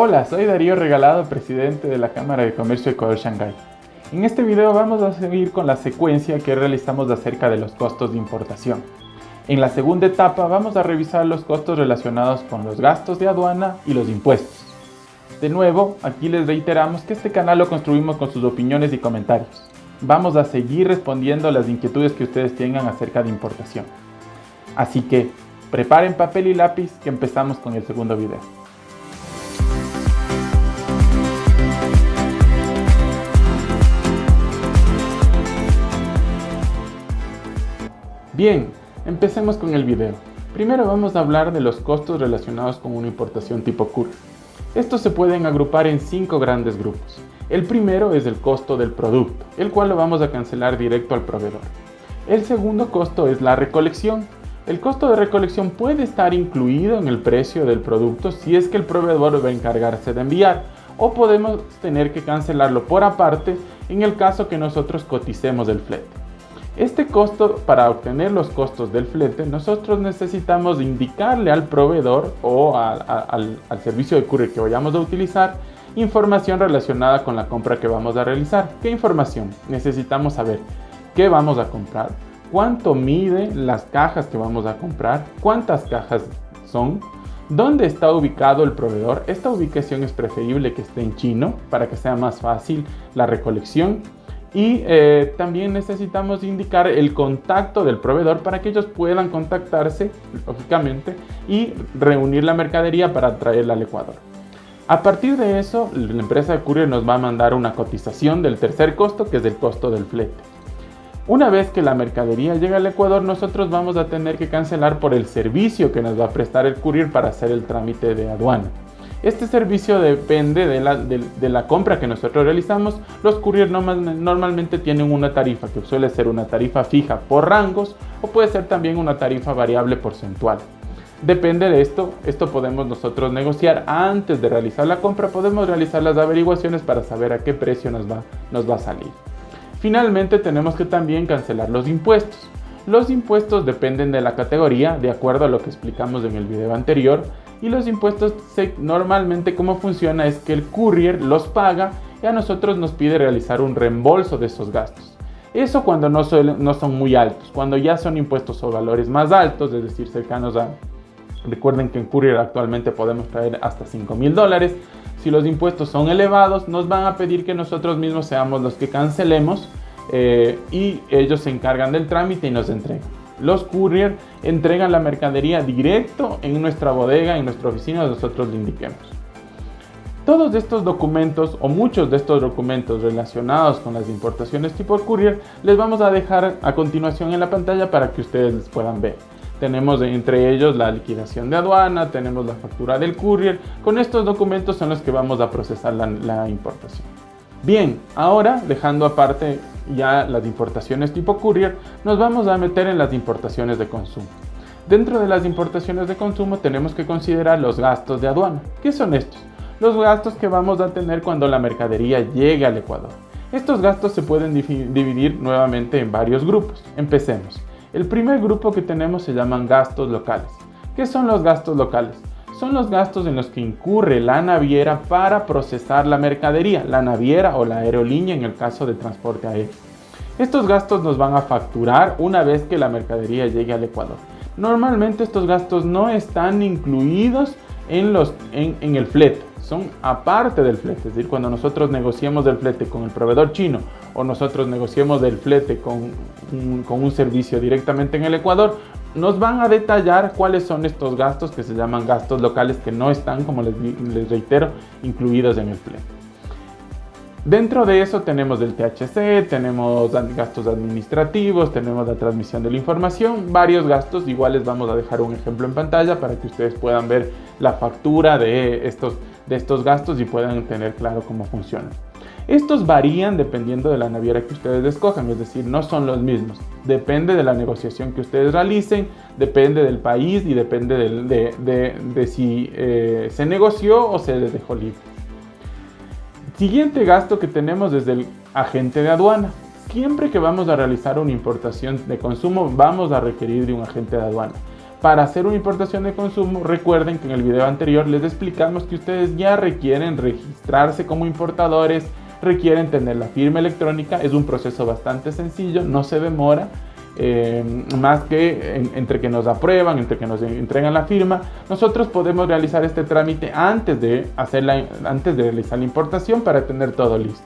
Hola, soy Darío Regalado, presidente de la Cámara de Comercio Ecuador-Shanghái. En este video vamos a seguir con la secuencia que realizamos acerca de los costos de importación. En la segunda etapa vamos a revisar los costos relacionados con los gastos de aduana y los impuestos. De nuevo, aquí les reiteramos que este canal lo construimos con sus opiniones y comentarios. Vamos a seguir respondiendo a las inquietudes que ustedes tengan acerca de importación. Así que, preparen papel y lápiz que empezamos con el segundo video. Bien, empecemos con el video. Primero vamos a hablar de los costos relacionados con una importación tipo courier. Estos se pueden agrupar en 5 grandes grupos. El primero es el costo del producto, el cual lo vamos a cancelar directo al proveedor. El segundo costo es la recolección. El costo de recolección puede estar incluido en el precio del producto si es que el proveedor va a encargarse de enviar, o podemos tener que cancelarlo por aparte en el caso que nosotros coticemos el flete. Este costo, para obtener los costos del flete, nosotros necesitamos indicarle al proveedor o al servicio de courier que vayamos a utilizar información relacionada con la compra que vamos a realizar. ¿Qué información? Necesitamos saber qué vamos a comprar, cuánto miden las cajas que vamos a comprar, cuántas cajas son, dónde está ubicado el proveedor. Esta ubicación es preferible que esté en chino para que sea más fácil la recolección. Y también necesitamos indicar el contacto del proveedor para que ellos puedan contactarse, lógicamente, y reunir la mercadería para traerla al Ecuador. A partir de eso, la empresa de courier nos va a mandar una cotización del tercer costo, que es el costo del flete. Una vez que la mercadería llega al Ecuador, nosotros vamos a tener que cancelar por el servicio que nos va a prestar el courier para hacer el trámite de aduana. Este servicio depende de la compra que nosotros realizamos. Los couriers normalmente tienen una tarifa que suele ser una tarifa fija por rangos o puede ser también una tarifa variable porcentual. Depende de esto podemos nosotros negociar antes de realizar la compra, podemos realizar las averiguaciones para saber a qué precio nos va a salir. Finalmente tenemos que también cancelar los impuestos. Los impuestos dependen de la categoría, de acuerdo a lo que explicamos en el video anterior. Y los impuestos normalmente cómo funciona es que el courier los paga y a nosotros nos pide realizar un reembolso de esos gastos. Eso cuando no son muy altos. Cuando ya son impuestos o valores más altos, es decir, cercanos a... Recuerden que en courier actualmente podemos traer hasta $5,000. Si los impuestos son elevados, nos van a pedir que nosotros mismos seamos los que cancelemos y ellos se encargan del trámite y nos entregan. Los courier entregan la mercadería directo en nuestra bodega, en nuestra oficina, nosotros le indiquemos. Todos estos documentos o muchos de estos documentos relacionados con las importaciones tipo courier les vamos a dejar a continuación en la pantalla para que ustedes les puedan ver. Tenemos entre ellos la liquidación de aduana, tenemos la factura del courier. Con estos documentos son los que vamos a procesar la importación. Bien, ahora dejando aparte ya las importaciones tipo courier, nos vamos a meter en las importaciones de consumo. Dentro de las importaciones de consumo tenemos que considerar los gastos de aduana. ¿Qué son estos? Los gastos que vamos a tener cuando la mercadería llegue al Ecuador. Estos gastos se pueden dividir nuevamente en varios grupos. Empecemos. El primer grupo que tenemos se llaman gastos locales. ¿Qué son los gastos locales? Son los gastos en los que incurre la naviera para procesar la mercadería, la naviera o la aerolínea en el caso de transporte aéreo. Estos gastos nos van a facturar una vez que la mercadería llegue al Ecuador. Normalmente estos gastos no están incluidos en el flete, son aparte del flete. Es decir, cuando nosotros negociemos el flete con el proveedor chino o nosotros negociemos el flete con un servicio directamente en el Ecuador, nos van a detallar cuáles son estos gastos que se llaman gastos locales que no están, como les reitero, incluidos en el flete. Dentro de eso tenemos el THC, tenemos gastos administrativos, tenemos la transmisión de la información, varios gastos. Igual les vamos a dejar un ejemplo en pantalla para que ustedes puedan ver la factura de estos gastos y puedan tener claro cómo funcionan. Estos varían dependiendo de la naviera que ustedes escojan, es decir, no son los mismos. Depende de la negociación que ustedes realicen, depende del país y depende de si se negoció o se les dejó libre. Siguiente gasto que tenemos es el agente de aduana. Siempre que vamos a realizar una importación de consumo, vamos a requerir de un agente de aduana. Para hacer una importación de consumo, recuerden que en el video anterior les explicamos que ustedes ya requieren registrarse como importadores, requieren tener la firma electrónica. Es un proceso bastante sencillo, no se demora. Más que entre que nos aprueban, entre que nos entregan la firma, nosotros podemos realizar este trámite antes de realizar la importación para tener todo listo.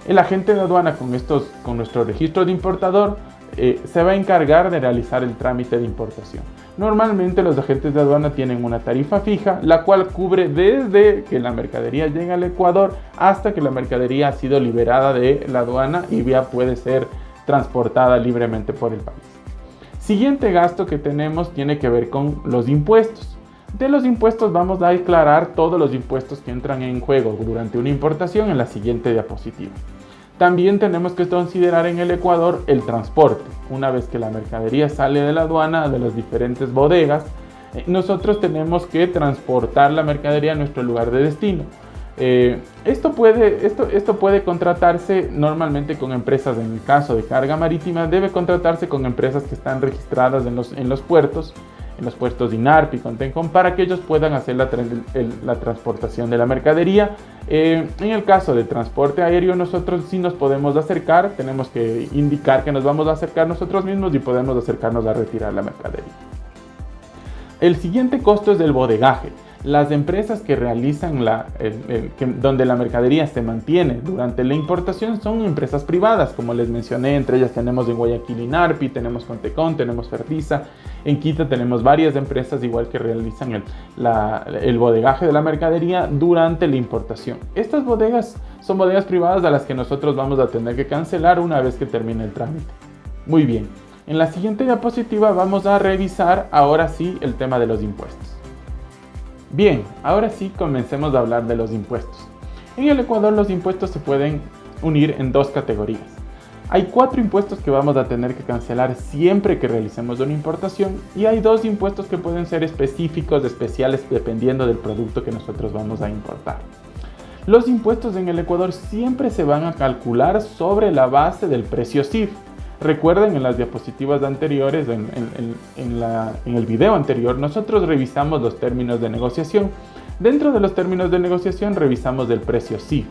El agente de aduana con nuestro registro de importador se va a encargar de realizar el trámite de importación. Normalmente los agentes de aduana tienen una tarifa fija, la cual cubre desde que la mercadería llega al Ecuador hasta que la mercadería ha sido liberada de la aduana y ya puede ser transportada libremente por el país. Siguiente gasto que tenemos tiene que ver con los impuestos. De los impuestos vamos a declarar todos los impuestos que entran en juego durante una importación en la siguiente diapositiva. También tenemos que considerar en el Ecuador el transporte. Una vez que la mercadería sale de la aduana, de las diferentes bodegas, nosotros tenemos que transportar la mercadería a nuestro lugar de destino. Esto puede contratarse normalmente con empresas. En el caso de carga marítima, debe contratarse con empresas que están registradas en los puertos INARP y Contencom, para que ellos puedan hacer la transportación de la mercadería. En el caso de transporte aéreo, nosotros sí nos podemos acercar, tenemos que indicar que nos vamos a acercar nosotros mismos y podemos acercarnos a retirar la mercadería. El siguiente costo es el bodegaje. Las empresas que realizan donde la mercadería se mantiene durante la importación son empresas privadas, como les mencioné. Entre ellas tenemos en Guayaquil INARPI, tenemos Contecon, tenemos Fertiza. En Quito tenemos varias empresas igual que realizan el bodegaje de la mercadería durante la importación. Estas bodegas son bodegas privadas a las que nosotros vamos a tener que cancelar una vez que termine el trámite. Muy bien, en la siguiente diapositiva vamos a revisar ahora sí el tema de los impuestos. Bien, ahora sí comencemos a hablar de los impuestos. En el Ecuador los impuestos se pueden unir en dos categorías. Hay 4 impuestos que vamos a tener que cancelar siempre que realicemos una importación, y hay 2 impuestos que pueden ser específicos, especiales, dependiendo del producto que nosotros vamos a importar. Los impuestos en el Ecuador siempre se van a calcular sobre la base del precio CIF. Recuerden, en las diapositivas anteriores, en el video anterior, nosotros revisamos los términos de negociación. Dentro de los términos de negociación revisamos el precio CIF.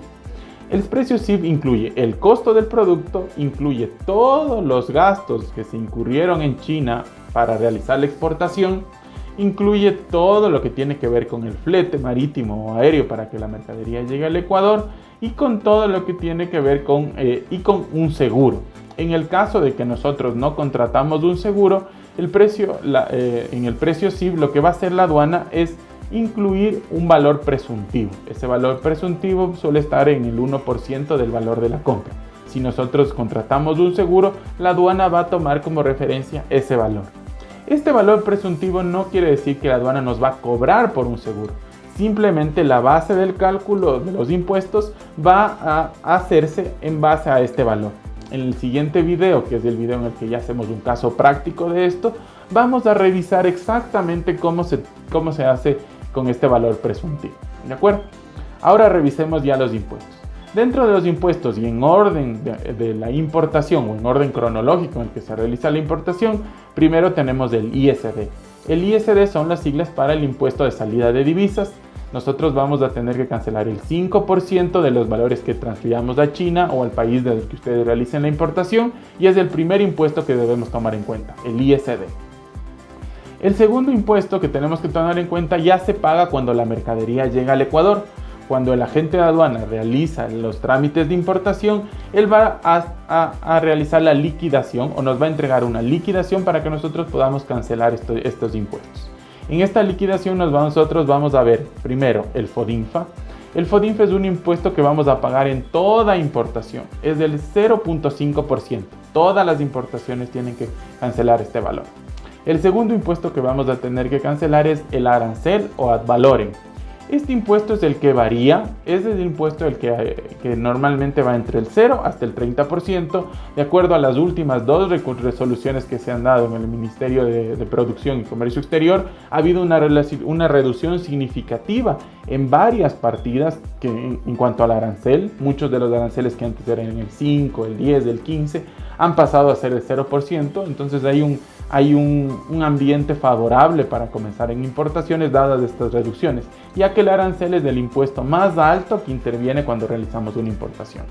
El precio CIF incluye el costo del producto, incluye todos los gastos que se incurrieron en China para realizar la exportación, incluye todo lo que tiene que ver con el flete marítimo o aéreo para que la mercadería llegue al Ecuador, y con todo lo que tiene que ver con un seguro. En el caso de que nosotros no contratamos un seguro, en el precio CIF lo que va a hacer la aduana es incluir un valor presuntivo. Ese valor presuntivo suele estar en el 1% del valor de la compra. Si nosotros contratamos un seguro, la aduana va a tomar como referencia ese valor. Este valor presuntivo no quiere decir que la aduana nos va a cobrar por un seguro. Simplemente la base del cálculo de los impuestos va a hacerse en base a este valor. En el siguiente video, que es el video en el que ya hacemos un caso práctico de esto, vamos a revisar exactamente cómo se hace con este valor presuntivo. ¿De acuerdo? Ahora revisemos ya los impuestos. Dentro de los impuestos y en orden de la importación, o en orden cronológico en el que se realiza la importación, primero tenemos el ISD. El ISD son las siglas para el impuesto de salida de divisas. Nosotros vamos a tener que cancelar el 5% de los valores que transfiramos a China o al país del que ustedes realicen la importación, y es el primer impuesto que debemos tomar en cuenta, el ISD. El segundo impuesto que tenemos que tomar en cuenta ya se paga cuando la mercadería llega al Ecuador. Cuando el agente de aduana realiza los trámites de importación, él va a realizar la liquidación, o nos va a entregar una liquidación para que nosotros podamos cancelar estos impuestos. En esta liquidación nosotros vamos a ver primero el FODINFA. El FODINFA es un impuesto que vamos a pagar en toda importación. Es del 0.5%. Todas las importaciones tienen que cancelar este valor. El segundo impuesto que vamos a tener que cancelar es el arancel o ad valorem. Este impuesto es el que varía, es el impuesto que normalmente va entre el 0 hasta el 30%, de acuerdo a las últimas 2 resoluciones que se han dado en el Ministerio de Producción y Comercio Exterior. Ha habido una reducción significativa en varias partidas en cuanto al arancel. Muchos de los aranceles que antes eran el 5, el 10, el 15, han pasado a ser el 0%, entonces hay hay un ambiente favorable para comenzar en importaciones dadas estas reducciones, ya que el arancel es el impuesto más alto que interviene cuando realizamos una importación.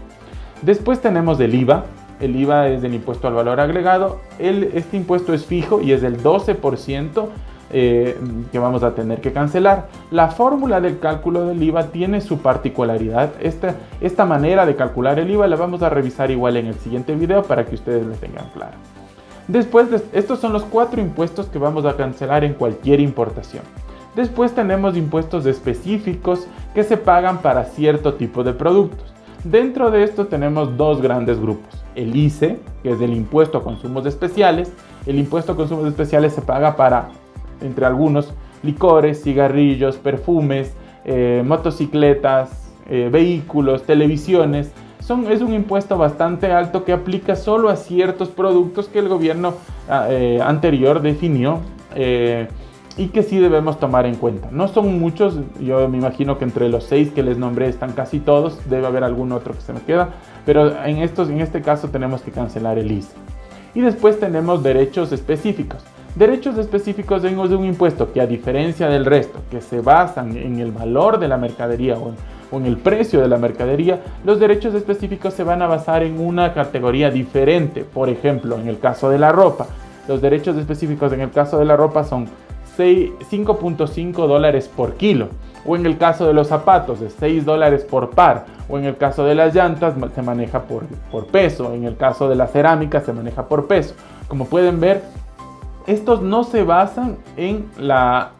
Después tenemos el IVA. El IVA es el impuesto al valor agregado. Este impuesto es fijo y es del 12% que vamos a tener que cancelar. La fórmula del cálculo del IVA tiene su particularidad. Esta manera de calcular el IVA la vamos a revisar igual en el siguiente video para que ustedes lo tengan claro. Después, estos son los 4 impuestos que vamos a cancelar en cualquier importación. Después tenemos impuestos específicos que se pagan para cierto tipo de productos. Dentro de esto tenemos 2 grandes grupos. El ICE, que es el impuesto a consumos especiales. El impuesto a consumos especiales se paga para, entre algunos, licores, cigarrillos, perfumes, motocicletas, vehículos, televisiones. Es un impuesto bastante alto que aplica solo a ciertos productos que el gobierno anterior definió y que sí debemos tomar en cuenta. No son muchos, yo me imagino que entre los 6 que les nombré están casi todos, debe haber algún otro que se me queda, pero en este caso tenemos que cancelar el ICE. Y después tenemos derechos específicos. Derechos específicos es un impuesto que, a diferencia del resto, que se basan en el valor de la mercadería o en el precio de la mercadería, los derechos específicos se van a basar en una categoría diferente. Por ejemplo, en el caso de la ropa, los derechos específicos en el caso de la ropa son $5.5 por kilo, o en el caso de los zapatos de $6 por par, o en el caso de las llantas se maneja por peso, en el caso de la cerámica se maneja por peso. Como pueden ver, estos no se basan en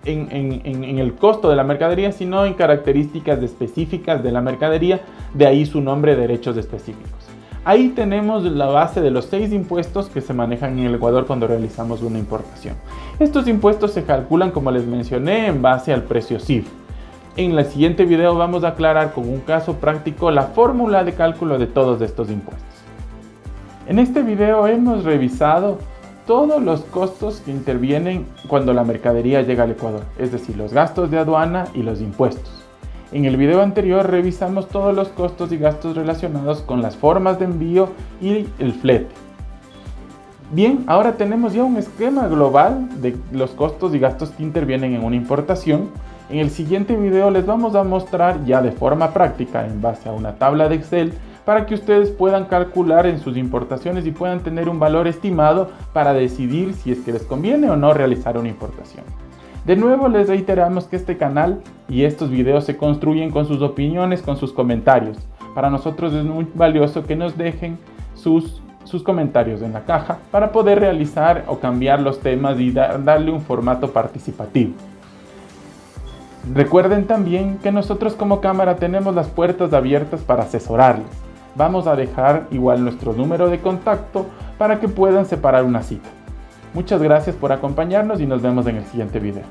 el costo de la mercadería, sino en características específicas de la mercadería, de ahí su nombre, derechos específicos. Ahí tenemos la base de los 6 impuestos que se manejan en el Ecuador cuando realizamos una importación. Estos impuestos se calculan, como les mencioné, en base al precio CIF. En el siguiente video vamos a aclarar con un caso práctico la fórmula de cálculo de todos estos impuestos. En este video hemos revisado todos los costos que intervienen cuando la mercadería llega al Ecuador, es decir, los gastos de aduana y los impuestos. En el video anterior revisamos todos los costos y gastos relacionados con las formas de envío y el flete. Bien, ahora tenemos ya un esquema global de los costos y gastos que intervienen en una importación. En el siguiente video les vamos a mostrar ya de forma práctica, en base a una tabla de Excel, para que ustedes puedan calcular en sus importaciones y puedan tener un valor estimado para decidir si es que les conviene o no realizar una importación. De nuevo les reiteramos que este canal y estos videos se construyen con sus opiniones, con sus comentarios. Para nosotros es muy valioso que nos dejen sus comentarios en la caja para poder realizar o cambiar los temas y darle un formato participativo. Recuerden también que nosotros como cámara tenemos las puertas abiertas para asesorarles. Vamos a dejar igual nuestro número de contacto para que puedan separar una cita. Muchas gracias por acompañarnos y nos vemos en el siguiente video.